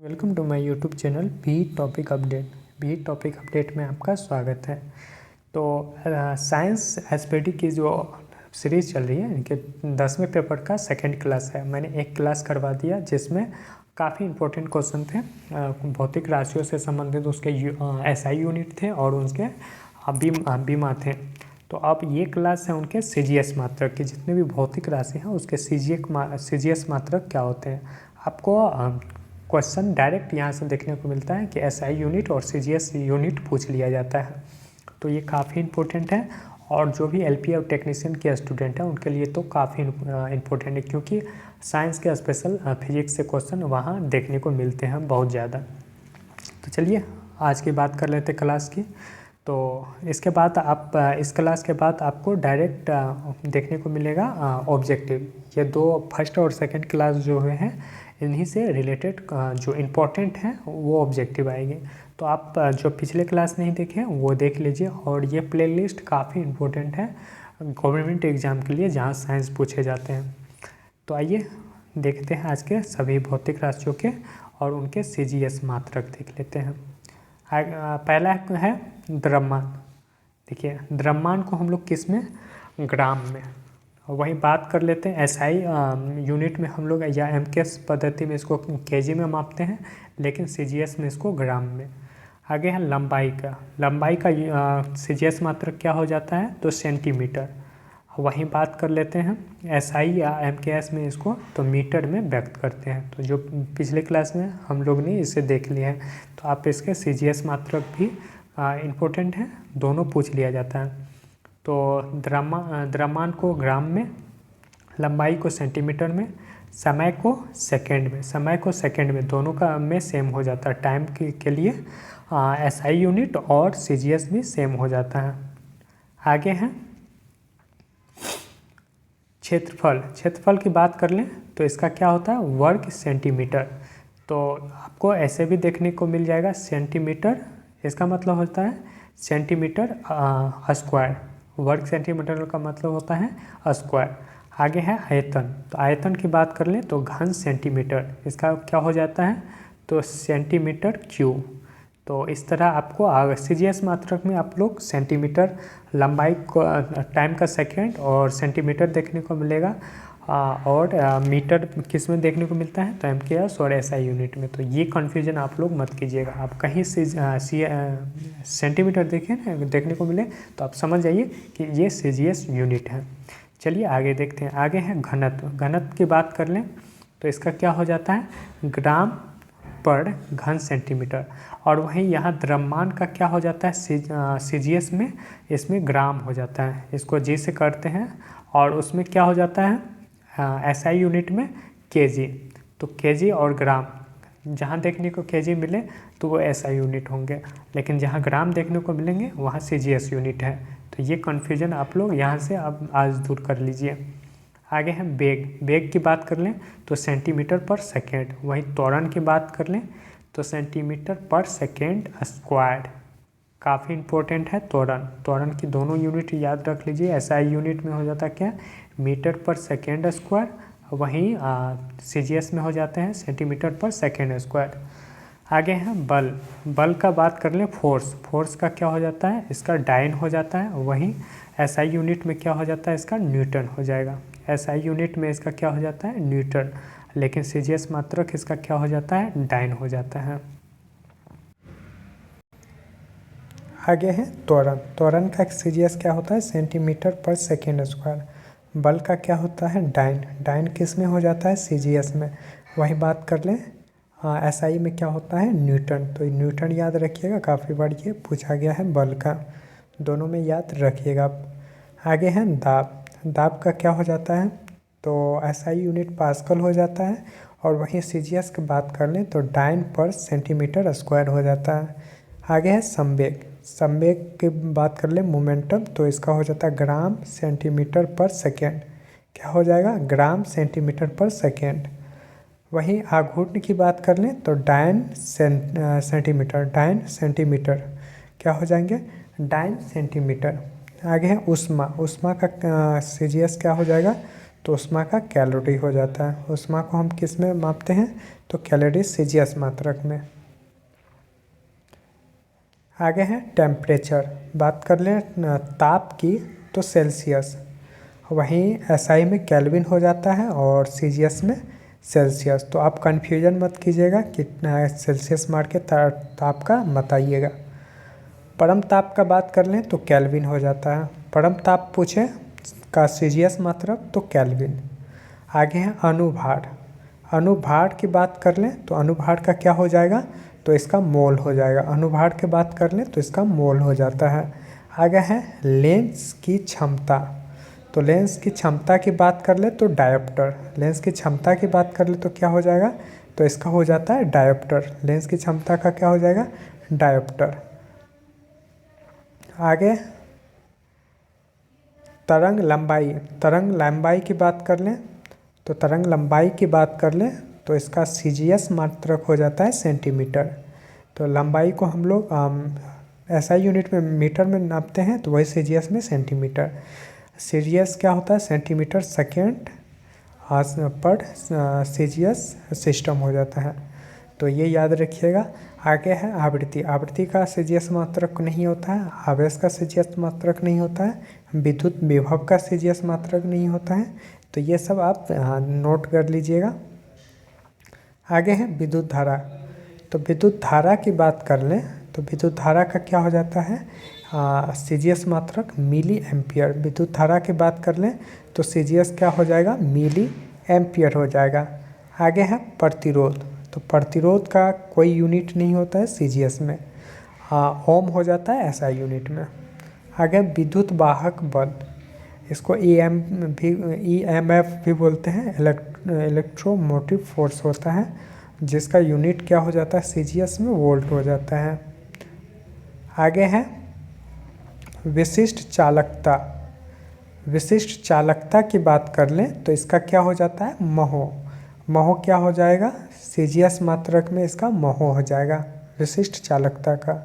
Welcome to my YouTube channel भी topic update में आपका स्वागत है। तो साइंस एसपीटी की जो सीरीज़ चल रही है इनके 10वें पेपर का सेकंड क्लास है। मैंने एक क्लास करवा दिया जिसमें काफ़ी इंपॉर्टेंट क्वेश्चन थे, भौतिक राशियों से संबंधित उसके एसआई यूनिट थे और उसके बीमा थे। तो अब ये क्लास है उनके सीजीएस मात्रक की, जितने भी भौतिक राशि हैं उसके सीजीएस मात्रक क्या होते हैं। आपको क्वेश्चन डायरेक्ट यहाँ से देखने को मिलता है कि एसआई यूनिट और सीजीएस यूनिट पूछ लिया जाता है, तो ये काफ़ी इम्पोर्टेंट है। और जो भी एलपी और टेक्नीशियन के स्टूडेंट हैं उनके लिए तो काफ़ी इम्पोर्टेंट है, क्योंकि साइंस के स्पेशल फिजिक्स से क्वेश्चन वहाँ देखने को मिलते हैं बहुत ज़्यादा। तो चलिए आज की बात कर लेते क्लास की। तो इसके बाद आप इस क्लास के बाद आपको डायरेक्ट देखने को मिलेगा ऑब्जेक्टिव। ये दो फर्स्ट और सेकंड क्लास जो हैं इन्हीं से रिलेटेड जो इम्पोर्टेंट हैं वो ऑब्जेक्टिव आएंगे। तो आप जो पिछले क्लास नहीं देखे वो देख लीजिए। और ये प्लेलिस्ट काफ़ी इम्पोर्टेंट है गवर्नमेंट एग्ज़ाम के लिए जहाँ साइंस पूछे जाते हैं। तो आइए देखते हैं आज के सभी भौतिक राशियों के और उनके सीजीएस मात्रक देख लेते हैं। पहला है द्रव्यमान। देखिए द्रव्यमान को हम लोग किस में, ग्राम में, वही बात कर लेते हैं। एसआई यूनिट में हम लोग या एमकेएस पद्धति में इसको केजी में मापते हैं, लेकिन सीजीएस में इसको ग्राम में। आगे है लंबाई का सीजीएस मात्रक क्या हो जाता है, तो सेंटीमीटर। वहीं बात कर लेते हैं एसआई या एमकेएस में इसको तो मीटर में व्यक्त करते हैं। तो जो पिछले क्लास में हम लोग ने इसे देख लिया है, तो आप इसके सीजीएस मात्रक भी इम्पोर्टेंट है, दोनों पूछ लिया जाता है। तो द्रव्यमान को ग्राम में, लंबाई को सेंटीमीटर में, समय को सेकंड में, दोनों का में सेम हो जाता है। टाइम के लिए एसआई यूनिट और सीजीएस भी सेम हो जाता है। आगे है क्षेत्रफल की बात कर लें तो इसका क्या होता है, वर्ग सेंटीमीटर। तो आपको ऐसे भी देखने को मिल जाएगा सेंटीमीटर, इसका मतलब होता है सेंटीमीटर स्क्वायर। वर्ग सेंटीमीटर का मतलब होता है स्क्वायर। आगे है आयतन। तो आयतन की बात कर लें तो घन सेंटीमीटर, इसका क्या हो जाता है, तो सेंटीमीटर क्यूब। तो इस तरह आपको सीजीएस मात्रक में आप लोग सेंटीमीटर, लंबाई को, टाइम का सेकंड और सेंटीमीटर देखने को मिलेगा। और मीटर किस में देखने को मिलता है, तो एमकेएस और एसआई यूनिट में। तो ये कन्फ्यूजन आप लोग मत कीजिएगा। आप कहीं से सेंटीमीटर देखें ना देखने को मिले तो आप समझ जाइए कि ये सीजीएस यूनिट है। चलिए आगे देखते हैं। आगे है घनत्व की बात कर लें तो इसका क्या हो जाता है, ग्राम पर घन सेंटीमीटर। और वहीं यहाँ द्रव्यमान का क्या हो जाता है, सीजीएस में इसमें ग्राम हो जाता है, इसको जी से करते हैं। और उसमें क्या हो जाता है एसआई यूनिट में केजी। तो केजी और ग्राम जहाँ देखने को केजी मिले तो वो एसआई यूनिट होंगे, लेकिन जहाँ ग्राम देखने को मिलेंगे वहाँ सीजीएस यूनिट है। तो ये कन्फ्यूजन आप लोग यहाँ से अब आज दूर कर लीजिए। आगे है वेग की बात कर लें तो सेंटीमीटर पर सेकेंड। वहीं त्वरण की बात कर लें तो सेंटीमीटर पर सेकेंड स्क्वायर। काफ़ी इम्पोर्टेंट है त्वरण की दोनों यूनिट याद रख लीजिए। एसआई यूनिट में हो जाता है क्या, मीटर पर सेकेंड स्क्वायर, वहीं सीजीएस में हो जाते हैं सेंटीमीटर पर सेकेंड स्क्वायर। आगे है बल का बात कर लें फोर्स का क्या हो जाता है, इसका डाइन हो जाता है। वहीं एसआई यूनिट में क्या हो जाता है, इसका न्यूटन हो जाएगा। एसआई यूनिट में इसका क्या हो जाता है, न्यूटन, लेकिन सीजीएस मात्रक इसका क्या हो जाता है, डाइन हो जाता है। आगे है त्वरण का सीजीएस क्या होता है, सेंटीमीटर पर सेकेंड स्क्वायर। बल का क्या होता है, डाइन किस में हो जाता है, सीजीएस में। वही बात कर लें एसआई में क्या होता है, न्यूटन। तो न्यूटन याद रखिएगा, काफ़ी बार ये पूछा गया है बल का, दोनों में याद रखिएगा आप। आगे है दाब का क्या हो जाता है, तो एसआई यूनिट पास्कल हो जाता है। और वहीं सीजीएस की बात कर लें तो डाइन पर सेंटीमीटर स्क्वायर हो जाता है। आगे है संवेग की बात कर लें मोमेंटम, तो इसका हो जाता है ग्राम सेंटीमीटर पर सेकेंड। क्या हो जाएगा, ग्राम सेंटीमीटर पर सेकेंड। वहीं आघूर्ण की बात कर लें तो डाइन सेंटीमीटर क्या हो जाएंगे, डाइन सेंटीमीटर। आगे है उष्मा का सीजीएस क्या हो जाएगा, तो ऊष्मा का कैलोरी हो जाता है। ऊष्मा को हम किस में मापते हैं, तो कैलोरी सेल्सियस मात्रक में। आगे है टेम्परेचर, बात कर लें ताप की तो सेल्सियस, वहीं एसआई में केल्विन हो जाता है और सीजीएस में सेल्सियस। तो आप कन्फ्यूजन मत कीजिएगा, कितना सेल्सियस मार के ताप का बताइएगा। परम ताप का बात कर लें तो केल्विन हो जाता है। परम ताप पूछे का सीजीएस मात्रक तो केल्विन। आगे है अनुभार, अनुभार की बात कर लें तो अनुभार का क्या हो जाएगा, तो इसका मोल हो जाएगा। अनुभार की बात कर लें तो इसका मोल हो जाता है। आगे है लेंस की क्षमता, तो लेंस की क्षमता की बात कर ले तो डायोप्टर। लेंस की क्षमता की बात कर ले तो क्या हो जाएगा, तो इसका हो जाता है डायोप्टर। लेंस की क्षमता का क्या हो जाएगा, डायोप्टर। आगे तरंग लंबाई, तरंग लंबाई की बात कर लें तो तरंग लंबाई की बात कर लें तो इसका सीजीएस मात्रक हो जाता है सेंटीमीटर। तो लंबाई को हम लोग एसआई यूनिट में मीटर में नापते हैं, तो वही सीजीएस में सेंटीमीटर। सीजीएस क्या होता है, सेंटीमीटर सेकेंड पर सीजीएस सिस्टम हो जाता है, तो ये याद रखिएगा। आगे है आवृत्ति, आवृत्ति का सीजीएस मात्रक नहीं होता है, आवेश का सीजीएस मात्रक नहीं होता है, विद्युत विभव का सीजीएस मात्रक नहीं होता है। तो ये सब आप नोट कर लीजिएगा। आगे है विद्युत धारा, तो विद्युत धारा की बात कर लें तो विद्युत धारा का क्या हो जाता है, सीजीएस मात्रक मिली एम्पियर। विद्युत धारा की बात कर लें तो सीजीएस क्या हो जाएगा, मिली एम्पियर हो जाएगा। आगे है प्रतिरोध, तो प्रतिरोध का कोई यूनिट नहीं होता है सीजीएस में, ओम हो जाता है एसआई यूनिट में। आगे विद्युत वाहक बल, इसको ईएमएफ भी बोलते हैं, इलेक्ट्रोमोटिव फोर्स होता है, जिसका यूनिट क्या हो जाता है सीजीएस में, वोल्ट हो जाता है। आगे है विशिष्ट चालकता, विशिष्ट चालकता की बात कर लें तो इसका क्या हो जाता है, महो। महो क्या हो जाएगा, सीजीएस मात्रक में इसका महो हो जाएगा विशिष्ट चालकता का।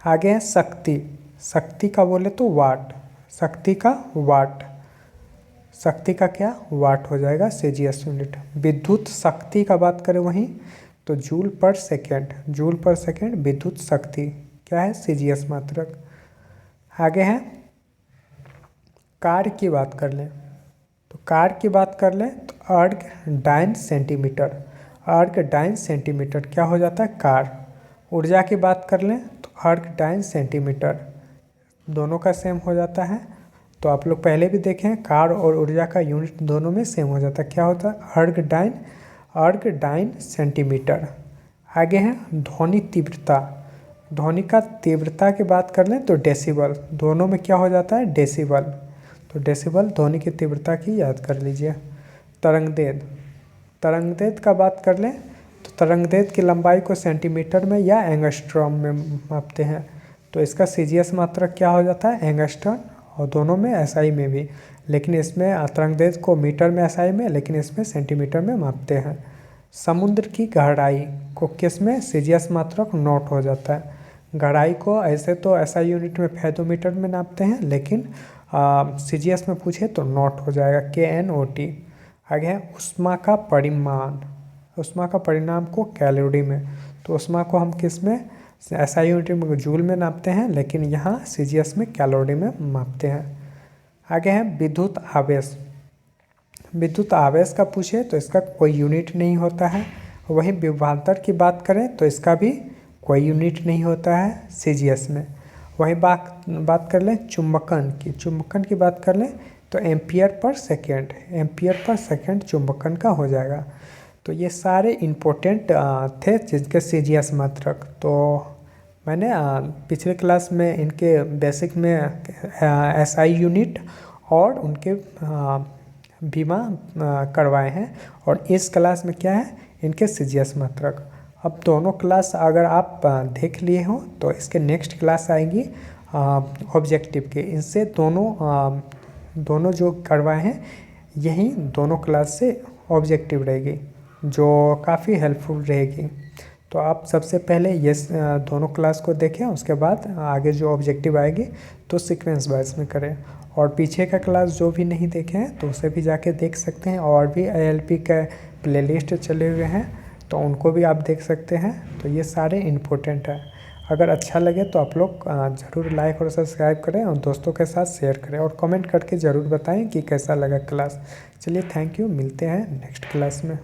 आगे है शक्ति, शक्ति का बोले तो वाट, शक्ति का वाट, शक्ति का क्या वाट हो जाएगा सीजीएस यूनिट। विद्युत शक्ति का बात करें वहीं तो जूल पर सेकेंड, जूल पर सेकेंड विद्युत शक्ति क्या है, सीजीएस मात्रक। आगे है कार्य की बात कर लें तो कार्य की बात कर लें तो अर्ग डाइन सेंटीमीटर, अर्ग डाइन सेंटीमीटर क्या हो जाता है, कार्य। ऊर्जा की बात कर लें तो अर्ग डाइन सेंटीमीटर, दोनों का सेम हो जाता है। तो आप लोग पहले भी देखें कार्य और ऊर्जा का यूनिट दोनों में सेम हो जाता है, क्या होता है, अर्ग डाइन सेंटीमीटर। आगे है ध्वनि तीव्रता, ध्वनि का तीव्रता की बात कर लें तो डेसिबल, दोनों में क्या हो जाता है, डेसिबल। तो डेसिबल ध्वनि की तीव्रता की याद कर लीजिए। तरंगदैर्घ्य, तरंगदैर्घ्य का बात कर लें तो तरंगदैर्घ्य की लंबाई को सेंटीमीटर में या एंगस्ट्रॉम में मापते हैं, तो इसका सीजीएस मात्रक क्या हो जाता है, एंगस्ट्रॉम, और दोनों में एसआई में भी, लेकिन इसमें तरंगदैर्घ्य को मीटर में एसआई में, लेकिन इसमें सेंटीमीटर में मापते हैं। समुद्र की गहराई को किस में, सीजीएस मात्रक नोट हो जाता है। गहराई को ऐसे तो एसआई यूनिट में फेथोमीटर में नापते हैं, लेकिन सीजीएस में पूछे तो नोट हो जाएगा KNOT। आगे है ऊष्मा का परिमाण, ऊष्मा का परिमाण को कैलोरी में, तो ऊष्मा को हम किस में, एसआई यूनिट में जूल में नापते हैं, लेकिन यहाँ सीजीएस में कैलोरी में मापते हैं। आगे है विद्युत आवेश, विद्युत आवेश का पूछे तो इसका कोई यूनिट नहीं होता है। वहीं विभवांतर की बात करें तो इसका भी कोई यूनिट नहीं होता है सीजीएस में। वहीं बात कर लें चुंबकन की, चुंबकन की बात कर लें तो ampere per second, ampere per second चुंबकन का हो जाएगा। तो ये सारे इम्पोर्टेंट थे जिनके सीजीएस मात्रक। तो मैंने पिछले क्लास में इनके बेसिक में एसआई यूनिट और उनके बीमा करवाए हैं, और इस क्लास में क्या है, इनके सीजीएस मात्रक। अब दोनों क्लास अगर आप देख लिए हो तो इसके नेक्स्ट क्लास आएगी ऑब्जेक्टिव के, इनसे दोनों जो करवाए हैं यही दोनों क्लास से ऑब्जेक्टिव रहेगी, जो काफ़ी हेल्पफुल रहेगी। तो आप सबसे पहले ये दोनों क्लास को देखें, उसके बाद आगे जो ऑब्जेक्टिव आएगी तो सीक्वेंस वाइज में करें। और पीछे का क्लास जो भी नहीं देखे हैं तो उसे भी जाके देख सकते हैं। और भी ILP का प्लेलिस्ट चले हुए हैं तो उनको भी आप देख सकते हैं। तो ये सारे इम्पोर्टेंट हैं। अगर अच्छा लगे तो आप लोग ज़रूर लाइक और सब्सक्राइब करें और दोस्तों के साथ शेयर करें और कमेंट करके ज़रूर बताएं कि कैसा लगा क्लास। चलिए थैंक यू, मिलते हैं नेक्स्ट क्लास में।